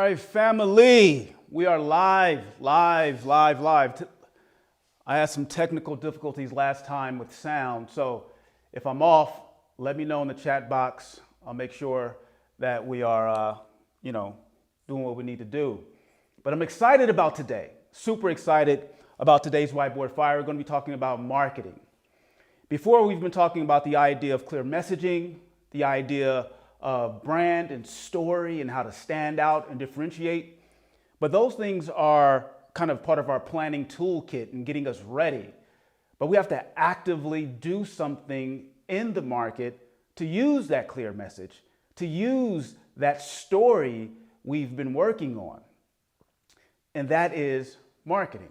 right, family, we are live. I had some technical difficulties last time with sound, so if I'm off, let me know in the chat box. I'll make sure that we are, doing what we need to do. But I'm excited about today, super excited about today's Whiteboard Fire. We're going to be talking about marketing. Before, we've been talking about the idea of clear messaging, the idea of brand and story and how to stand out and differentiate. But those things are kind of part of our planning toolkit and getting us ready. But we have to actively do something in the market to use that clear message, to use that story we've been working on. And that is marketing.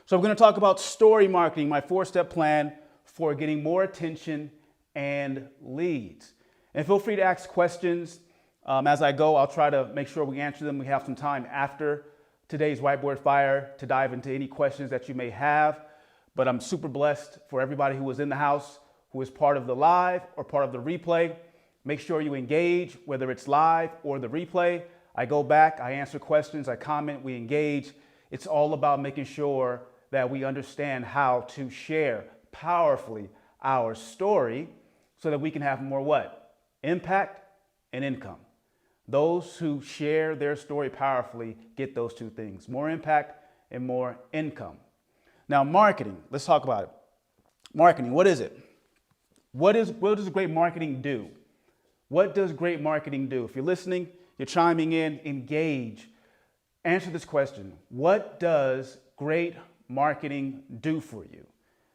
So we're going to talk about story marketing, my 4-step plan for getting more attention and leads. And feel free to ask questions as I go. I'll try to make sure we answer them. We have some time after today's Whiteboard Fire to dive into any questions that you may have. But I'm super blessed for everybody who was in the house, who is part of the live or part of the replay. Make sure you engage, whether it's live or the replay. I go back, I answer questions, I comment, we engage. It's all about making sure that we understand how to share powerfully our story so that we can have more what? Impact and income. Those who share their story powerfully get those two things, more impact and more income. Now, marketing, let's talk about it. Marketing, what is it? What does great marketing do? What does great marketing do? If you're listening, you're chiming in, engage. Answer this question. What does great marketing do for you?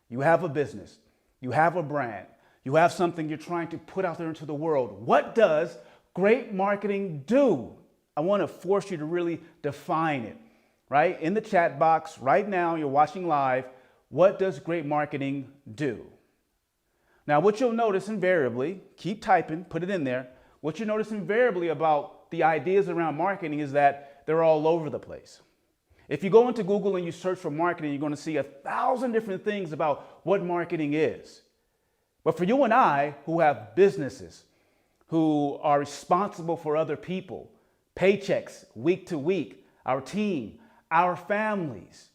You have a business, you have a brand, you have something you're trying to put out there into the world. What does great marketing do? I want to force you to really define it, right? In the chat box right now, you're watching live. What does great marketing do? Now, what you'll notice invariably, keep typing, put it in there. What you notice invariably about the ideas around marketing is that they're all over the place. If you go into Google and you search for marketing, you're going to see 1,000 different things about what marketing is. But for you and I, who have businesses, who are responsible for other people, paychecks week to week, our team, our families,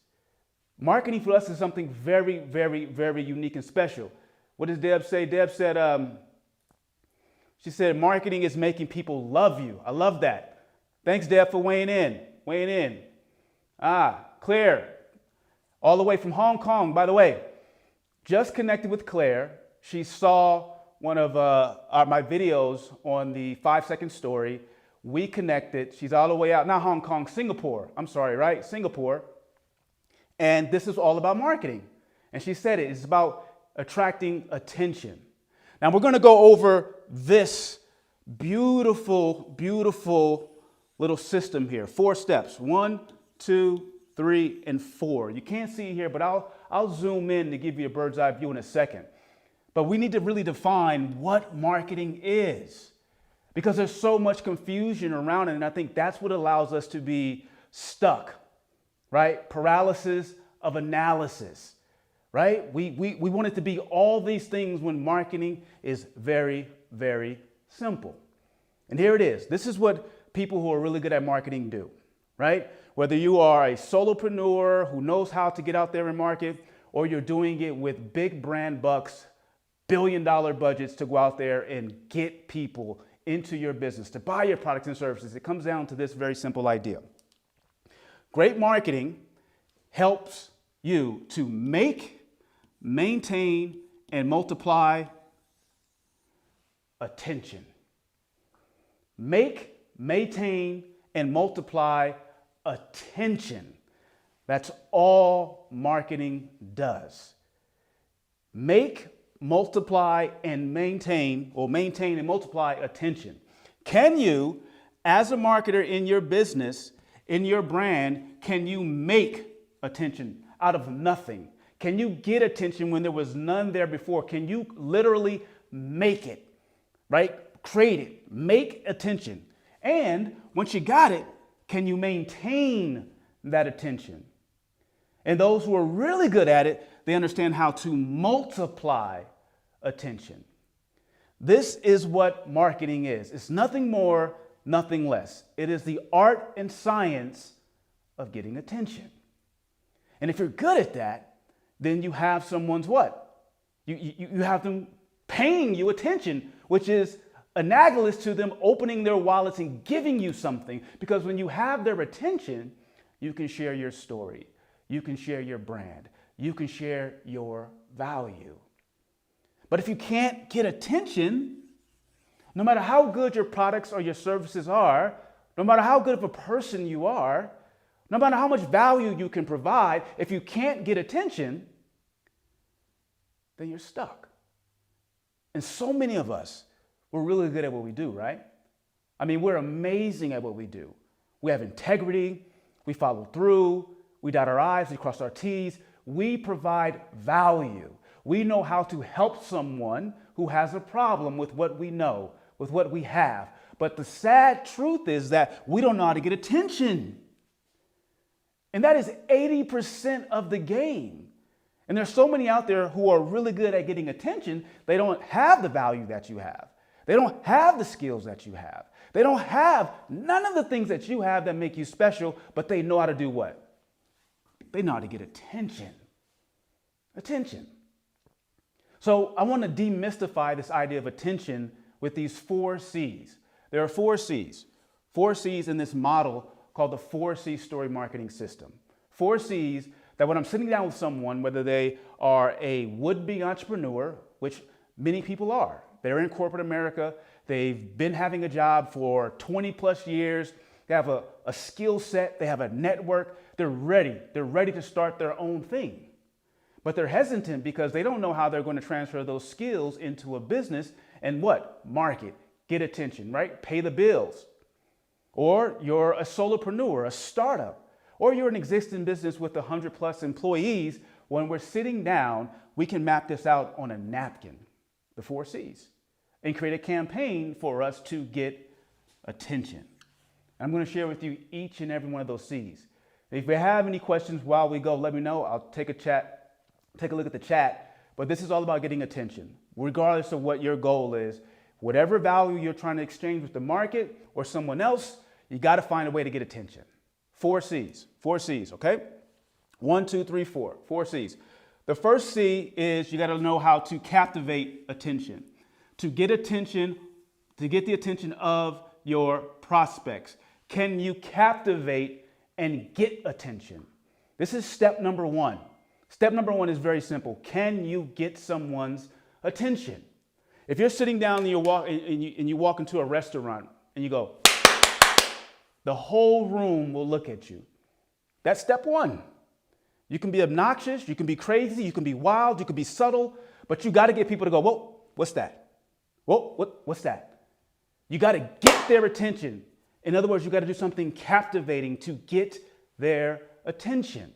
marketing for us is something very, very, very unique and special. What does Deb say? Deb said, she said, marketing is making people love you. I love that. Thanks, Deb, for weighing in. Claire, all the way from Hong Kong, by the way, just connected with Claire. She saw one of my videos on the 5-second story. We connected. She's all the way out, not Hong Kong, Singapore. I'm sorry, right? Singapore. And this is all about marketing. And she said it's about attracting attention. Now we're going to go over this beautiful, beautiful little system here. 4 steps. 1, 2, 3, and 4. You can't see it here, but I'll zoom in to give you a bird's eye view in a second. But we need to really define what marketing is because there's so much confusion around it. And I think that's what allows us to be stuck, right? Paralysis of analysis, right? We want it to be all these things when marketing is very, very simple. And here it is. This is what people who are really good at marketing do, right? Whether you are a solopreneur who knows how to get out there and market, or you're doing it with big brand bucks, billion-dollar budgets to go out there and get people into your business, to buy your products and services. It comes down to this very simple idea. Great marketing helps you to make, maintain, and multiply attention. Make, maintain, and multiply attention. That's all marketing does. Make, multiply, and maintain, or maintain and multiply attention. Can you, as a marketer in your business, in your brand, can you make attention out of nothing? Can you get attention when there was none there before? Can you literally make it, right? Create it, make attention. And once you got it, can you maintain that attention? And those who are really good at it, they understand how to multiply attention. This is what marketing is. It's nothing more nothing less. It is the art and science of getting attention. And if you're good at that, then you have someone's what? You have them paying you attention, which is analogous to them opening their wallets and giving you something. Because when you have their attention, you can share your story. You can share your brand. You can share your value. But if you can't get attention, no matter how good your products or your services are, no matter how good of a person you are, no matter how much value you can provide, if you can't get attention, then you're stuck. And so many of us, we're really good at what we do, right? I mean, we're amazing at what we do. We have integrity, we follow through, we dot our I's, we cross our T's. We provide value. We know how to help someone who has a problem with what we know, with what we have. But the sad truth is that we don't know how to get attention. And that is 80% of the game. And there's so many out there who are really good at getting attention. They don't have the value that you have. They don't have the skills that you have. They don't have none of the things that you have that make you special, but they know how to do what? They know how to get attention. Attention. So I want to demystify this idea of attention with these 4 C's. There are 4 C's. 4 C's in this model called the 4C story marketing system. 4 C's that when I'm sitting down with someone, whether they are a would-be entrepreneur, which many people are, they're in corporate America, they've been having a job for 20 plus years, they have a skill set, they have a network, they're ready to start their own thing. But they're hesitant because they don't know how they're going to transfer those skills into a business and what? Market, get attention, right? Pay the bills. Or you're a solopreneur, a startup, or you're an existing business with 100 plus employees. When we're sitting down, we can map this out on a napkin, the 4 C's, and create a campaign for us to get attention. I'm going to share with you each and every one of those C's. If you have any questions while we go, let me know. I'll take a look at the chat. But this is all about getting attention, regardless of what your goal is. Whatever value you're trying to exchange with the market or someone else, you got to find a way to get attention. 4 C's, okay? 1, 2, 3, 4, 4 C's. The first C is you got to know how to captivate attention. To get attention, to get the attention of your prospects. Can you captivate and get attention? This is step number 1. Step number 1 is very simple. Can you get someone's attention? If you're sitting down and you walk into a restaurant and you go, the whole room will look at you. That's step 1. You can be obnoxious, you can be crazy, you can be wild, you can be subtle, but you got to get people to go, whoa, what's that? Whoa, what's that? You got to get their attention. In other words, you got to do something captivating to get their attention.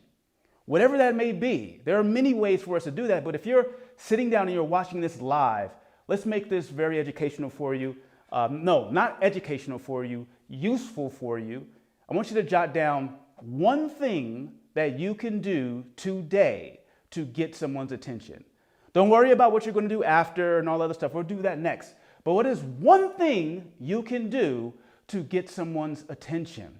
Whatever that may be, there are many ways for us to do that. But if you're sitting down and you're watching this live, let's make this very educational for you. No, not educational for you, useful for you. I want you to jot down one thing that you can do today to get someone's attention. Don't worry about what you're going to do after and all other stuff. We'll do that next. But what is one thing you can do to get someone's attention?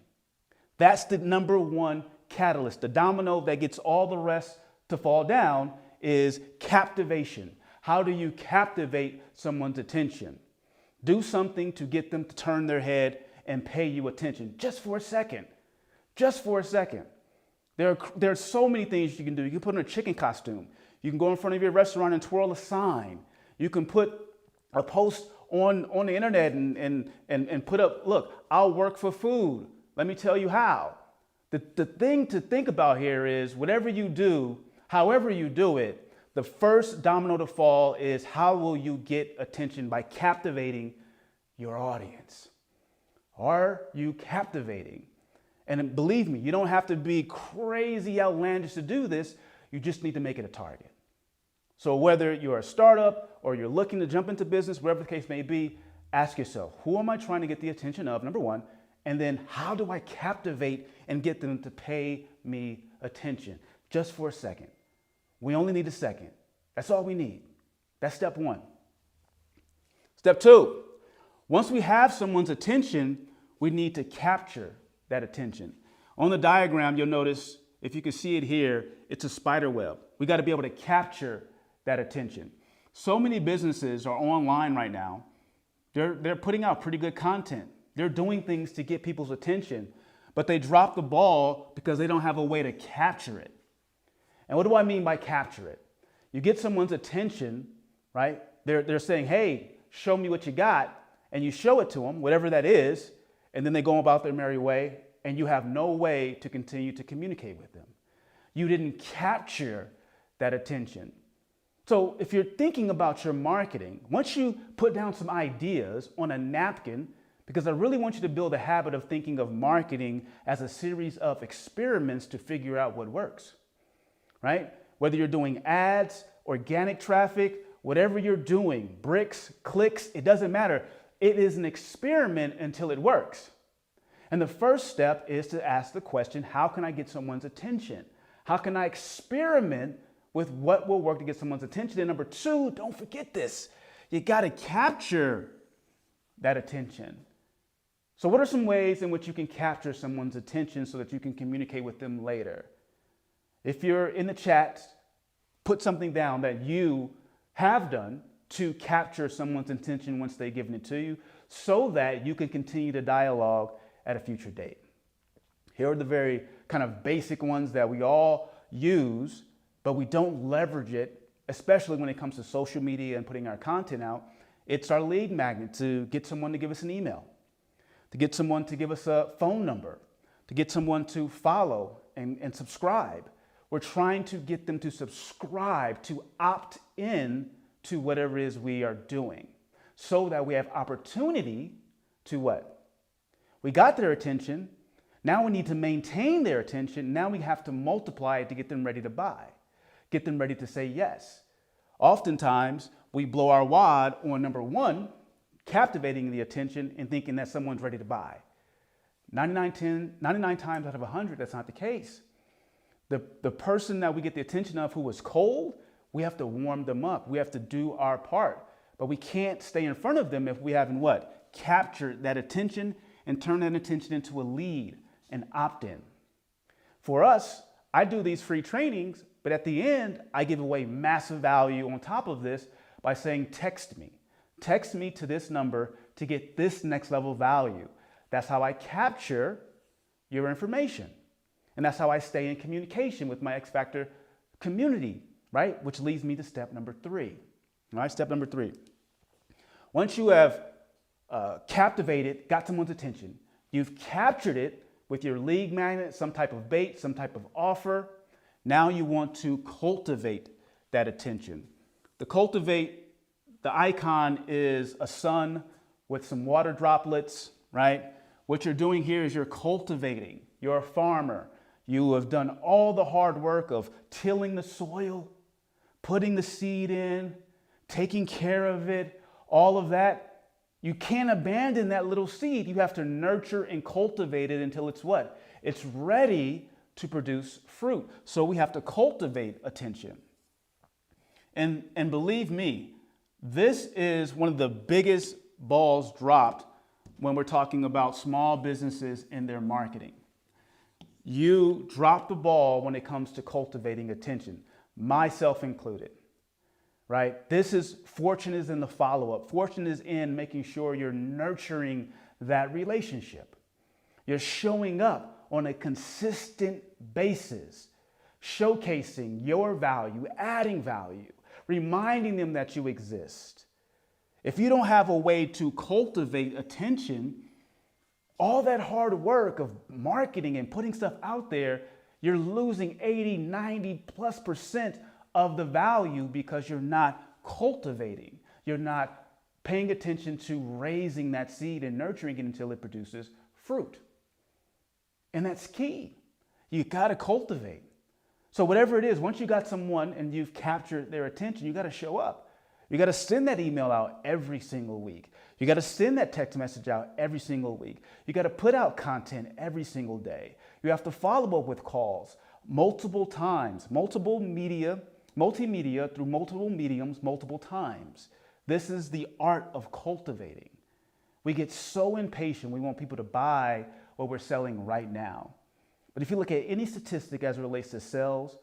That's the number 1 catalyst. The domino that gets all the rest to fall down is captivation. How do you captivate someone's attention? Do something to get them to turn their head and pay you attention just for a second. Just for a second. There are so many things you can do. You can put on a chicken costume. You can go in front of your restaurant and twirl a sign. You can put a post on the internet and put up, look, I'll work for food. Let me tell you how. The thing to think about here is whatever you do, however you do it, the first domino to fall is how will you get attention by captivating your audience? Are you captivating? And believe me, you don't have to be crazy outlandish to do this. You just need to make it a target. So whether you're a startup or you're looking to jump into business, whatever the case may be, ask yourself, who am I trying to get the attention of, number 1, and then how do I captivate and get them to pay me attention? Just for a second. We only need a second. That's all we need. That's step 1. Step 2, once we have someone's attention, we need to capture that attention. On the diagram, you'll notice, if you can see it here, it's a spider web. We got to be able to capture that attention. So many businesses are online right now. They're putting out pretty good content. They're doing things to get people's attention, but they drop the ball because they don't have a way to capture it. And what do I mean by capture it? You get someone's attention, right? They're saying, hey, show me what you got. And you show it to them, whatever that is. And then they go about their merry way. And you have no way to continue to communicate with them. You didn't capture that attention. So if you're thinking about your marketing, once you put down some ideas on a napkin, because I really want you to build a habit of thinking of marketing as a series of experiments to figure out what works, right? Whether you're doing ads, organic traffic, whatever you're doing, bricks, clicks, it doesn't matter. It is an experiment until it works. And the first step is to ask the question, how can I get someone's attention? How can I experiment with what will work to get someone's attention? And number two, don't forget this. You got to capture that attention. So what are some ways in which you can capture someone's attention so that you can communicate with them later? If you're in the chat, put something down that you have done to capture someone's attention once they've given it to you so that you can continue to dialogue at a future date. Here are the very kind of basic ones that we all use, but we don't leverage it, especially when it comes to social media and putting our content out. It's our lead magnet to get someone to give us an email, to get someone to give us a phone number, to get someone to follow and subscribe. We're trying to get them to subscribe, to opt in to whatever it is we are doing so that we have opportunity to what? We got their attention. Now we need to maintain their attention. Now we have to multiply it to get them ready to buy, get them ready to say yes. Oftentimes we blow our wad on number one, captivating the attention and thinking that someone's ready to buy. 99 times out of 100, that's not the case. The person that we get the attention of who was cold, we have to warm them up. We have to do our part. But we can't stay in front of them if we haven't what? Captured that attention and turn that attention into a lead, an opt-in. For us, I do these free trainings, but at the end, I give away massive value on top of this by saying, text me. Text me to this number to get this next level value. That's how I capture your information. And that's how I stay in communication with my X Factor community, right? Which leads me to step number 3. All right, step number 3. Once you have captivated, got someone's attention, you've captured it with your lead magnet, some type of bait, some type of offer. Now you want to cultivate that attention. The cultivate, the icon is a sun with some water droplets, right? What you're doing here is you're cultivating. You're a farmer. You have done all the hard work of tilling the soil, putting the seed in, taking care of it, all of that. You can't abandon that little seed. You have to nurture and cultivate it until it's what? It's ready to produce fruit. So we have to cultivate attention. And believe me, this is one of the biggest balls dropped when we're talking about small businesses and their marketing. You drop the ball when it comes to cultivating attention, myself included. Right? This is fortune is in the follow-up. Fortune is in making sure you're nurturing that relationship. You're showing up on a consistent basis, showcasing your value, adding value, reminding them that you exist. If you don't have a way to cultivate attention, all that hard work of marketing and putting stuff out there, you're losing 80, 90+% of the value because you're not cultivating. You're not paying attention to raising that seed and nurturing it until it produces fruit. And that's key. You got to cultivate. So whatever it is, once you got someone and you've captured their attention, you got to show up. You got to send that email out every single week. You got to send that text message out every single week. You got to put out content every single day. You have to follow up with calls multiple times, multimedia through multiple mediums, multiple times. This is the art of cultivating, We get so impatient, we want people to buy what we're selling right now. But if you look at any statistic as it relates to sales,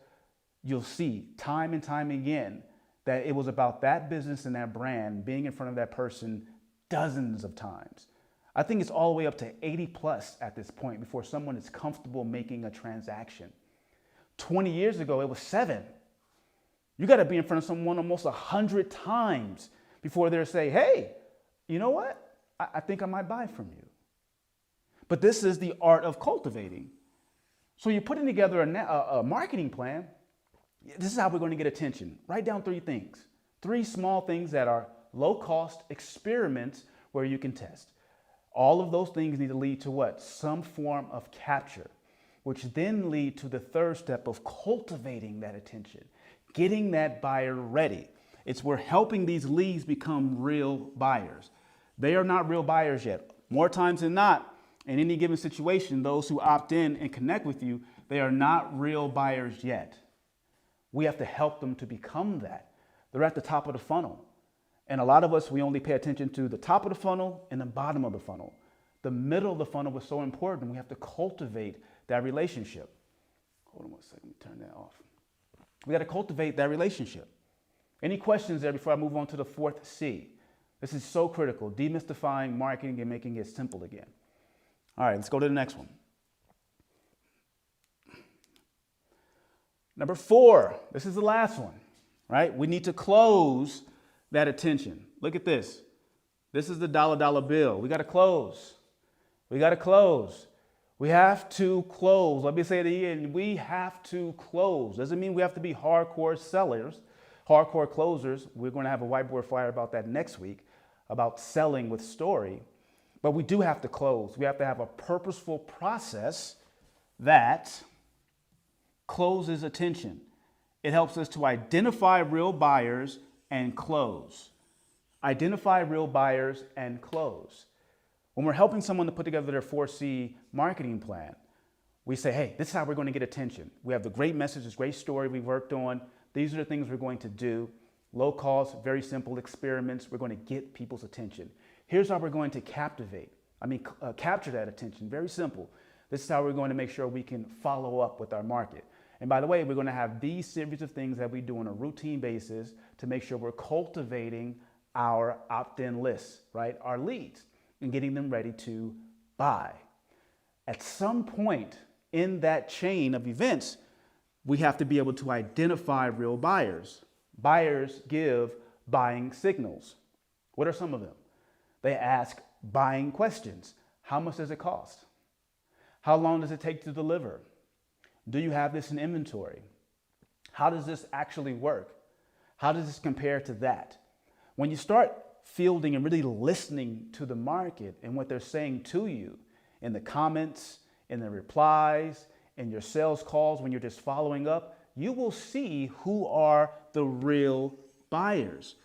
you'll see time and time again that it was about that business and that brand being in front of that person dozens of times. I think it's all the way up to 80 plus at this point before someone is comfortable making a transaction. 20 years ago, it was 7. You got to be in front of someone almost 100 times before they'll say, hey, you know what? I think I might buy from you. But this is the art of cultivating. So you're putting together a marketing plan. This is how we're going to get attention. Write down 3 things. 3 small things that are low cost experiments where you can test. All of those things need to lead to what? Some form of capture, which then lead to the 3rd step of cultivating that attention, getting that buyer ready. It's we're helping these leads become real buyers. They are not real buyers yet. More times than not, in any given situation, those who opt in and connect with you, they are not real buyers yet. We have to help them to become that. They're at the top of the funnel. And a lot of us, we only pay attention to the top of the funnel and the bottom of the funnel. The middle of the funnel is so important. We have to cultivate that relationship. Hold on 1 second, let me turn that off. We got to cultivate that relationship. Any questions there before I move on to the 4th C? This is so critical, demystifying marketing and making it simple again. All right, let's go to the next one. Number 4, this is the last one, right? We need to close that attention. Look at this. This is the dollar bill. We got to close. We got to close. We have to close. Let me say it again. We have to close. Doesn't mean we have to be hardcore sellers, hardcore closers. We're going to have a whiteboard flyer about that next week, about selling with story. But we do have to close. We have to have a purposeful process that closes attention. It helps us to identify real buyers and close. Identify real buyers and close. When we're helping someone to put together their 4C marketing plan, we say, hey, this is how we're going to get attention. We have the great message, this great story we've worked on. These are the things we're going to do. Low cost, very simple experiments. We're going to get people's attention. Here's how we're going to capture that attention. Very simple. This is how we're going to make sure we can follow up with our market. And by the way, we're going to have these series of things that we do on a routine basis to make sure we're cultivating our opt-in lists, right? Our leads, and getting them ready to buy. At some point in that chain of events, we have to be able to identify real buyers. Buyers give buying signals. What are some of them? They ask buying questions. How much does it cost? How long does it take to deliver? Do you have this in inventory? How does this actually work? How does this compare to that? When you start fielding and really listening to the market and what they're saying to you in the comments, in the replies, in your sales calls, when you're just following up, you will see who are the real buyers.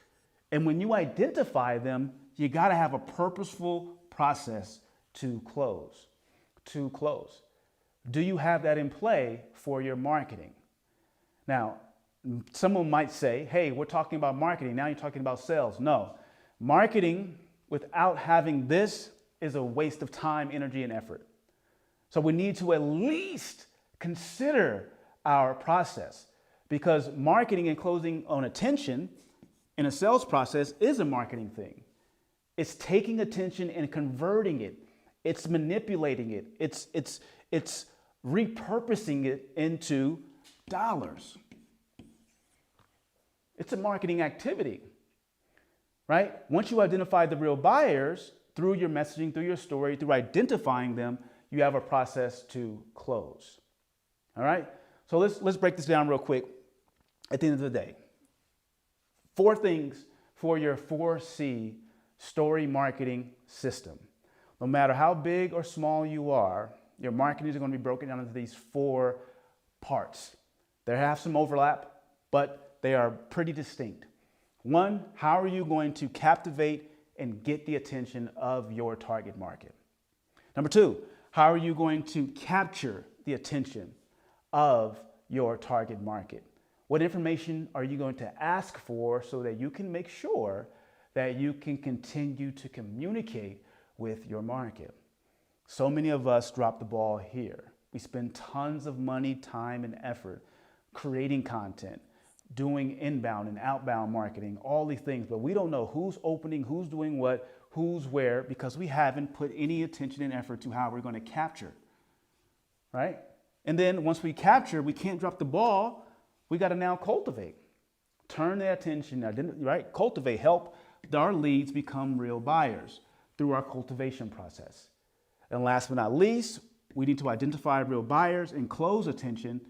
And when you identify them, you got to have a purposeful process to close. Do you have that in play for your marketing? Now, someone might say, hey, we're talking about marketing. Now you're talking about sales. No, marketing without having this is a waste of time, energy, and effort. So we need to at least consider our process, because marketing and closing on attention in a sales process is a marketing thing. It's taking attention and converting it. It's manipulating it. It's repurposing it into dollars. It's a marketing activity, right? Once you identify the real buyers through your messaging, through your story, through identifying them, you have a process to close. All right? So let's break this down real quick at the end of the day. 4 things for your 4C story marketing system. No matter how big or small you are, your marketing is going to be broken down into these 4 parts. They have some overlap, but they are pretty distinct. 1, how are you going to captivate and get the attention of your target market? Number 2, how are you going to capture the attention of your target market? What information are you going to ask for so that you can make sure that you can continue to communicate with your market. So many of us drop the ball here. We spend tons of money, time, and effort creating content, doing inbound and outbound marketing, all these things, but we don't know who's opening, who's doing what, who's where, because we haven't put any attention and effort to how we're going to capture, right? And then once we capture, we can't drop the ball. We got to now cultivate, turn their attention, right? Cultivate, help our leads become real buyers through our cultivation process. And last but not least, we need to identify real buyers and close attention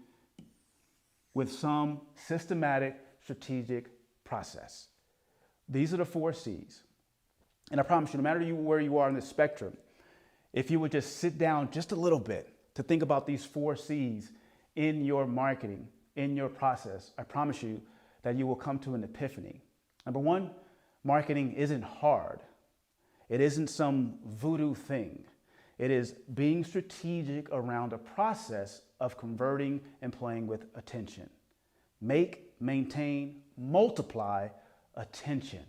with some systematic, strategic process. These are the 4 C's. And I promise you, no matter where you are on the spectrum, if you would just sit down just a little bit to think about these 4 C's in your marketing, in your process, I promise you that you will come to an epiphany. Number 1, marketing isn't hard. It isn't some voodoo thing. It is being strategic around a process of converting and playing with attention. Make, maintain, multiply attention.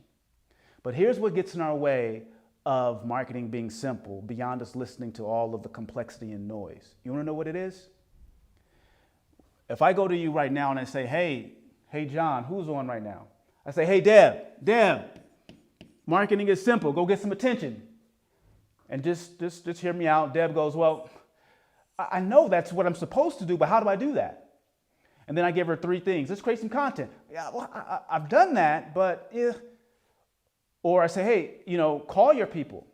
But here's what gets in our way of marketing being simple beyond us listening to all of the complexity and noise. You want to know what it is? If I go to you right now and I say, hey, John, who's on right now? I say, hey, Deb, marketing is simple. Go get some attention. And just hear me out. Deb goes, well, I know that's what I'm supposed to do, but how do I do that? And then I give her 3 things. Let's create some content. Yeah, well, I've done that, but yeah. Or I say, hey, call your people.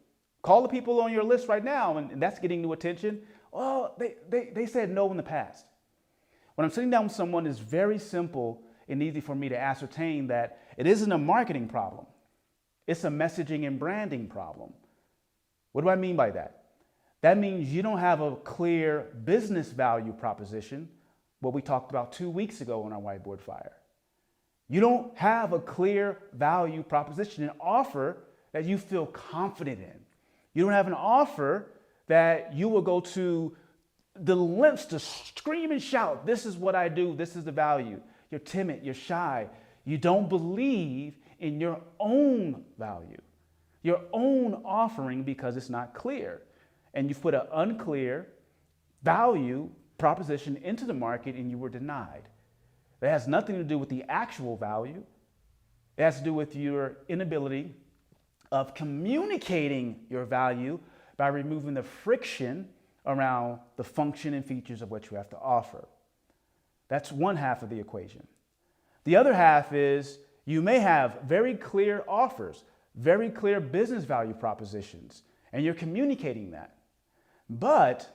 Call the people on your list right now, and that's getting new attention. Oh, they said no in the past. When I'm sitting down with someone, it's very simple and easy for me to ascertain that it isn't a marketing problem. It's a messaging and branding problem. What do I mean by that? That means you don't have a clear business value proposition, what we talked about 2 weeks ago on our Whiteboard Fire. You don't have a clear value proposition, an offer that you feel confident in. You don't have an offer that you will go to the lengths to scream and shout, this is what I do, this is the value. You're timid, you're shy. You don't believe in your own value, your own offering, because it's not clear. And you've put an unclear value proposition into the market and you were denied. It has nothing to do with the actual value. It has to do with your inability of communicating your value by removing the friction around the function and features of what you have to offer. That's one half of the equation. The other half is you may have very clear offers, very clear business value propositions, and you're communicating that. But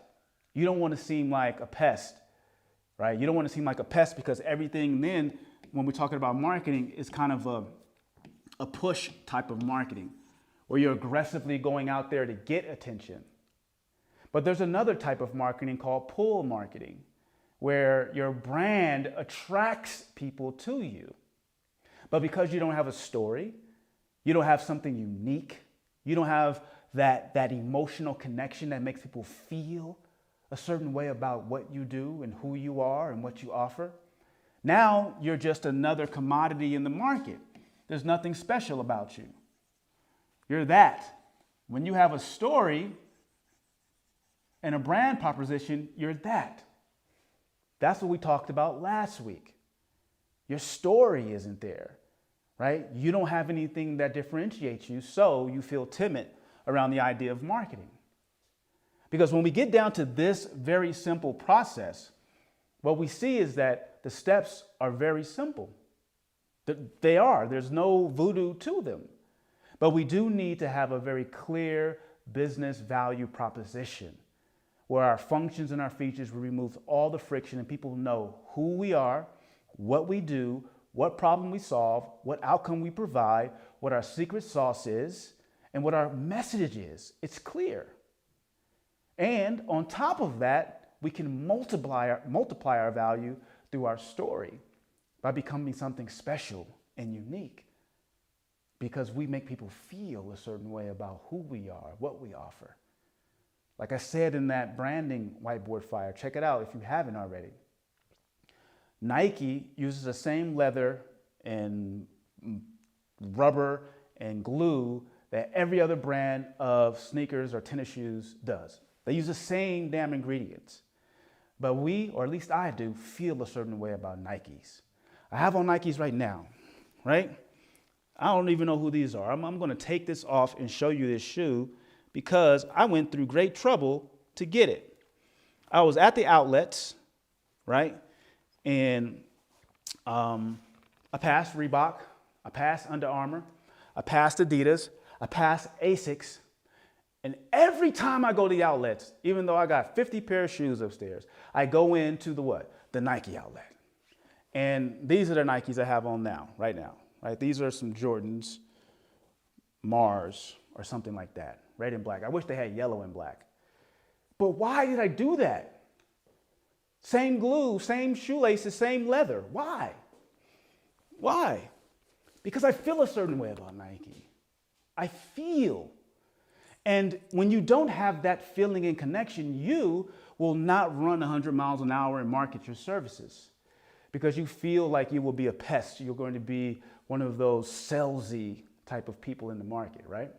you don't want to seem like a pest, right? You don't want to seem like a pest because everything then, when we're talking about marketing, is kind of a push type of marketing where you're aggressively going out there to get attention. But there's another type of marketing called pull marketing, where your brand attracts people to you. But because you don't have a story, you don't have something unique, you don't have that emotional connection that makes people feel a certain way about what you do and who you are and what you offer, now you're just another commodity in the market. There's nothing special about you. You're that. When you have a story and a brand proposition, you're that. That's what we talked about last week. Your story isn't there, right? You don't have anything that differentiates you, so you feel timid around the idea of marketing. Because when we get down to this very simple process, what we see is that the steps are very simple. They are. There's no voodoo to them. But we do need to have a very clear business value proposition where our functions and our features will remove all the friction and people know who we are, what we do, what problem we solve, what outcome we provide, what our secret sauce is, and what our message is. It's clear. And on top of that, we can multiply our value through our story by becoming something special and unique, because we make people feel a certain way about who we are, what we offer. Like I said in that branding Whiteboard Fire, check it out if you haven't already. Nike uses the same leather and rubber and glue that every other brand of sneakers or tennis shoes does. They use the same damn ingredients. But we, or at least I do, feel a certain way about Nikes. I have on Nikes right now, right? I don't even know who these are. I'm gonna take this off and show you this shoe because I went through great trouble to get it. I was at the outlets, right? And I passed Reebok, I passed Under Armour, I passed Adidas, I passed Asics. And every time I go to the outlets, even though I got 50 pair of shoes upstairs, I go into the what? The Nike outlet. And these are the Nikes I have on now, right now, right? These are some Jordans, Mars, or something like that, red and black. I wish they had yellow and black. But why did I do that? Same glue, same shoelaces, same leather. Why? Why? Because I feel a certain way about Nike. I feel. And when you don't have that feeling and connection, you will not run 100 miles an hour and market your services because you feel like you will be a pest. You're going to be one of those salesy type of people in the market, right?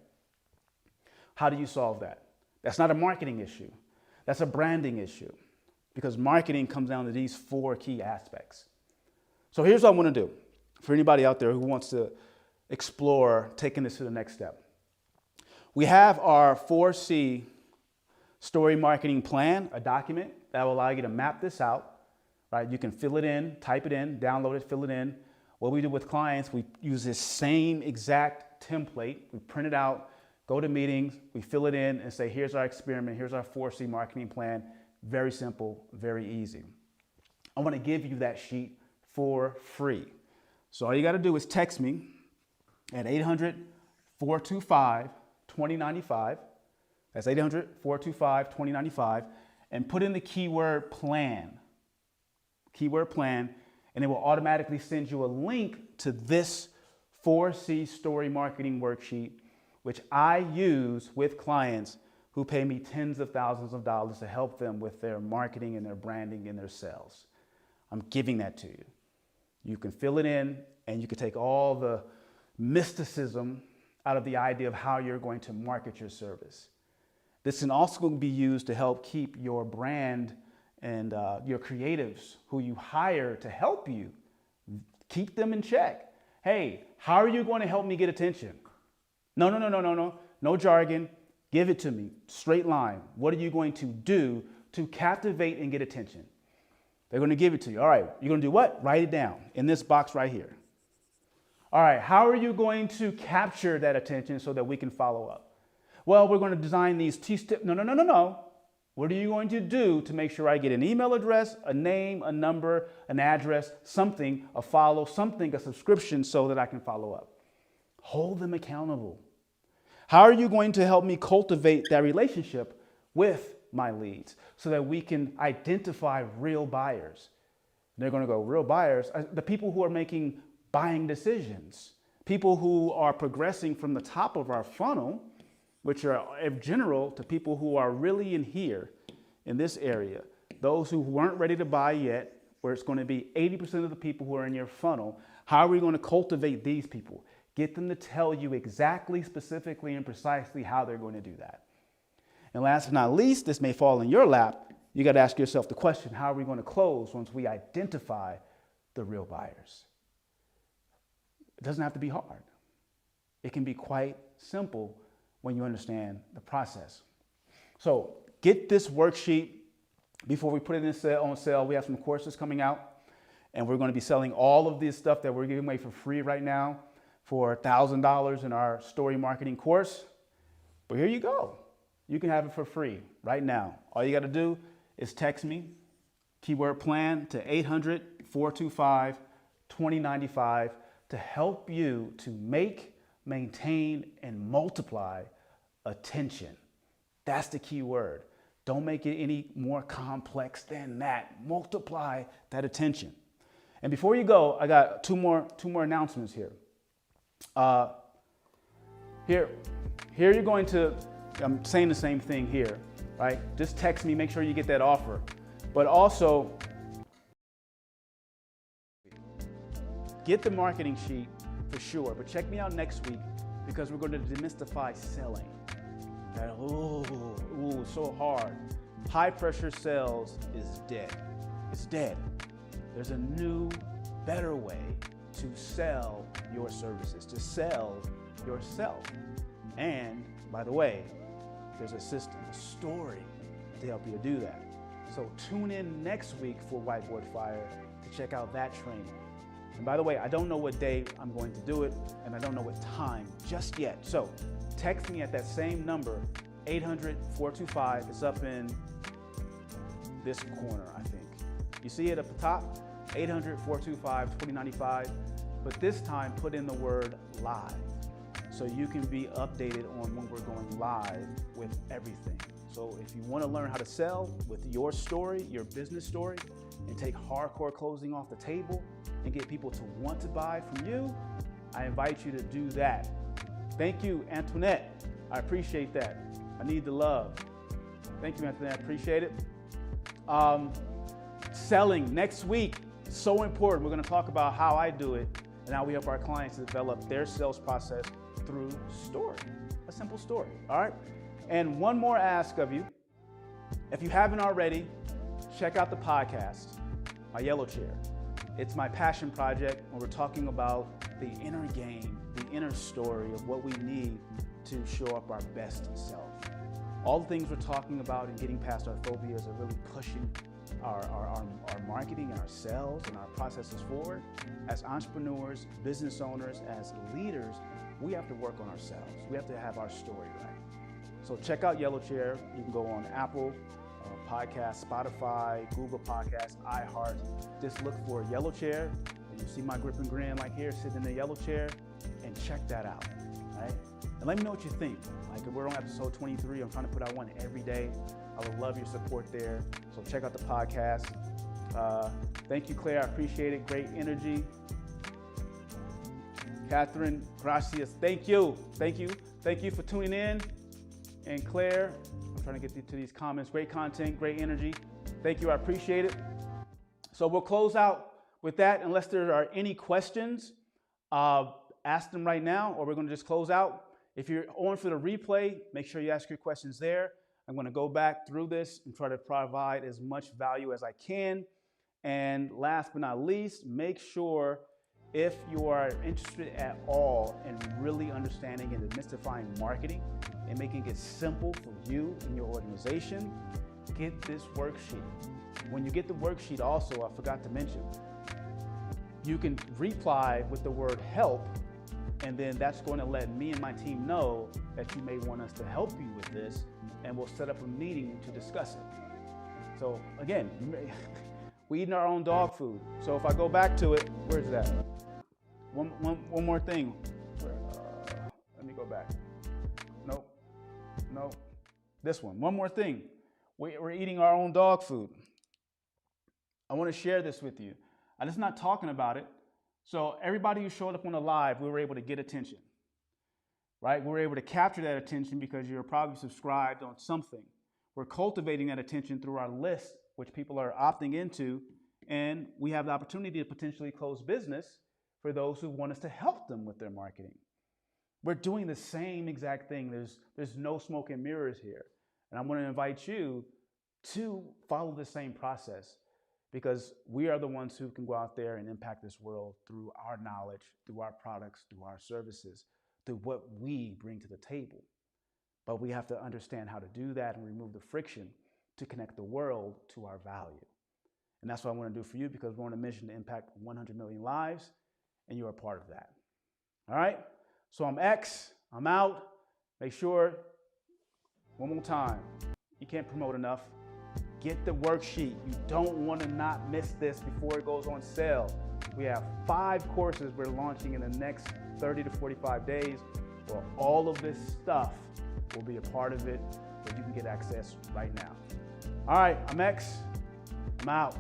How do you solve that? That's not a marketing issue. That's a branding issue because marketing comes down to these 4 key aspects. So here's what I want to do for anybody out there who wants to explore taking this to the next step. We have our 4C story marketing plan, a document that will allow you to map this out, right? You can fill it in, type it in, download it, fill it in. What we do with clients, we use this same exact template. We print it out, go to meetings, we fill it in and say, here's our experiment, here's our 4C marketing plan. Very simple, very easy. I want to give you that sheet for free. So all you got to do is text me at 800-425-2095. That's 800-425-2095 and put in the keyword plan, and it will automatically send you a link to this 4C story marketing worksheet, which I use with clients who pay me tens of thousands of dollars to help them with their marketing and their branding and their sales. I'm giving that to you. You can fill it in and you can take all the mysticism out of the idea of how you're going to market your service. This can also be used to help keep your brand and your creatives who you hire to help you, keep them in check. Hey, how are you going to help me get attention? No jargon. Give it to me, straight line. What are you going to do to captivate and get attention? They're going to give it to you. All right, you're going to do what? Write it down in this box right here. All right, how are you going to capture that attention so that we can follow up? Well, we're going to design these T-steps. No. What are you going to do to make sure I get an email address, a name, a number, an address, something, a follow, something, a subscription so that I can follow up? Hold them accountable. How are you going to help me cultivate that relationship with my leads so that we can identify real buyers? They're going to go, real buyers? The people who are making buying decisions, people who are progressing from the top of our funnel, which are in general to people who are really in here, in this area, those who weren't ready to buy yet, where it's going to be 80% of the people who are in your funnel. How are we going to cultivate these people? Get them to tell you exactly, specifically, and precisely how they're going to do that. And last but not least, this may fall in your lap. You got to ask yourself the question, how are we going to close once we identify the real buyers? It doesn't have to be hard. It can be quite simple when you understand the process. So get this worksheet before we put it on sale. We have some courses coming out, and we're going to be selling all of this stuff that we're giving away for free right now for $1,000 in our story marketing course. But here you go. You can have it for free right now. All you got to do is text me, keyword plan, to 800-425-2095 to help you to make, maintain, and multiply attention. That's the key word. Don't make it any more complex than that. Multiply that attention. And before you go, I got two more announcements here. Here you're going to, I'm saying the same thing here, right? Just text me, make sure you get that offer. But also, get the marketing sheet for sure. But check me out next week because we're going to demystify selling. That, so hard. High pressure sales is dead. It's dead. There's a new, better way to sell your services, to sell yourself. And by the way, there's a system, a story to help you to do that. So tune in next week for Whiteboard Fire to check out that training. And by the way, I don't know what day I'm going to do it, and I don't know what time just yet. So text me at that same number, 800-425. It's up in this corner, I think. You see it at the top? 800-425-2095. But this time, put in the word live, so you can be updated on when we're going live with everything. So if you want to learn how to sell with your story, your business story, and take hardcore closing off the table and get people to want to buy from you, I invite you to do that. Thank you, Antoinette. I appreciate that. I need the love. Thank you, Antoinette. I appreciate it. Selling next week, so important. We're going to talk about how I do it and how we help our clients to develop their sales process through story, a simple story. All right. And one more ask of you. If you haven't already, check out the podcast, My Yellow Chair. It's my passion project when we're talking about the inner game, the inner story of what we need to show up our best self. All the things we're talking about and getting past our phobias are really pushing our marketing and our sales and our processes forward. As entrepreneurs, business owners, as leaders, we have to work on ourselves. We have to have our story right. So check out Yellow Chair. You can go on Apple Podcasts, Spotify, Google Podcasts, iHeart. Just look for Yellow Chair, and you see my grip and grin like here, sitting in the yellow chair, and check that out, right? And let me know what you think. Like, we're on episode 23. I'm trying to put out one every day. I would love your support there. So check out the podcast. Thank you, Claire. I appreciate it. Great energy. Catherine, gracias. Thank you. Thank you. Thank you for tuning in. And Claire, I'm trying to get to these comments. Great content, great energy. Thank you. I appreciate it. So we'll close out with that. Unless there are any questions, ask them right now, or we're going to just close out. If you're on for the replay, make sure you ask your questions there. I'm going to go back through this and try to provide as much value as I can. And last but not least, make sure, if you are interested at all in really understanding and demystifying marketing and making it simple for you and your organization, get this worksheet. When you get the worksheet also, I forgot to mention, you can reply with the word help, and then that's going to let me and my team know that you may want us to help you with this, and we'll set up a meeting to discuss it. So again, we eating our own dog food. So if I go back to it, where's that? One more thing. Let me go back. Nope. This one. One more thing. We're eating our own dog food. I want to share this with you. I'm just not talking about it. So everybody who showed up on the live, we were able to get attention, right? We were able to capture that attention because you're probably subscribed on something. We're cultivating that attention through our list, which people are opting into, and we have the opportunity to potentially close business for those who want us to help them with their marketing. We're doing the same exact thing. There's no smoke and mirrors here. And I'm going to invite you to follow the same process, because we are the ones who can go out there and impact this world through our knowledge, through our products, through our services, through what we bring to the table. But we have to understand how to do that and remove the friction to connect the world to our value. And that's what I want to do for you, because we're on a mission to impact 100 million lives, and you're a part of that. All right? So I'm X, I'm out. Make sure, one more time, you can't promote enough. Get the worksheet. You don't want to not miss this before it goes on sale. We have 5 courses we're launching in the next 30 to 45 days, where all of this stuff will be a part of it, but you can get access right now. All right, I'm X, I'm out.